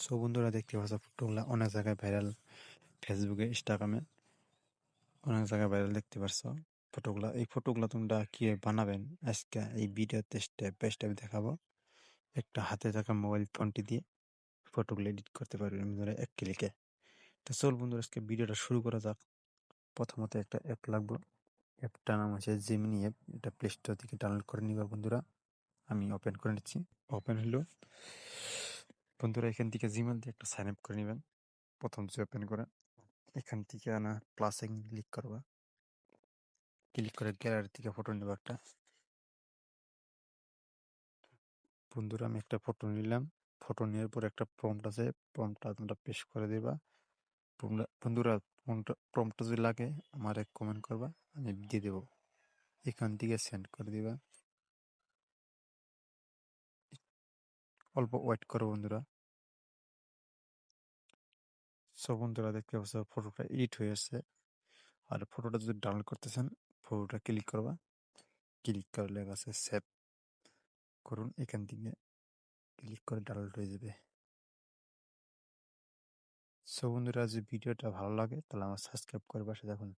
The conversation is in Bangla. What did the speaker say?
সো বন্ধুরা দেখতে পাচ্ছ ফটোগুলা অনেক জায়গায় ভাইরাল। ফেসবুকে, ইনস্টাগ্রামে অনেক জায়গায় ভাইরাল দেখতে পারছ ফটোগুলা। এই ফটোগুলা তোমরা কিভাবে বানাবেন আজকে এই ভিডিওতে স্টেপ বাই স্টেপ দেখাবো। একটা হাতে থাকা মোবাইল ফোনটি দিয়ে ফটোগুলো এডিট করতে পারবেন ধরে এক ক্লিকে। তো চল বন্ধুরা আজকে ভিডিওটা শুরু করা যাক। প্রথমত একটা অ্যাপ লাগবে। অ্যাপটার নাম হচ্ছে জেমিনি অ্যাপ। এটা প্লে স্টোর থেকে ডাউনলোড করে নিবা বন্ধুরা। আমি ওপেন করে নিচ্ছি। ওপেন হলো বন্ধুরা, এখান থেকে জিমেল দিয়ে একটা সাইন আপ করে নেবেন। প্রথম যে ওপেন করে এখান থেকে আনা প্লাসে ক্লিক করবা। ক্লিক করে গ্যালারি থেকে ফটো নেবা একটা। বন্ধুরা আমি একটা ফটো নিলাম। ফটো নেওয়ার পর একটা প্রম্পট আছে, প্রম্পটটা তোমরা পেস্ট করে দিবা। বন্ধুরা প্রম্পটটা যদি লাগে আমার এক কমেন্ট করবা, আমি দিয়ে দেবো। এখান থেকে সেন্ড করে দিবা। অল্প ওয়েট করো বন্ধুরা। সব বন্ধুরা দেখতে পাচ্ছ ফটোটা এডিট হয়ে আসছে। আর ফটোটা যদি ডাউনলোড করতেছেন, ফটোটা ক্লিক করবা। ক্লিক করে লেখা আছে সেভ করুন। এখান থেকে ক্লিক করে ডাউনলোড হয়ে যাবে। সো বন্ধুরা যদি ভিডিওটা ভালো লাগে তাহলে আমার সাবস্ক্রাইব করে পাশে দেখুন।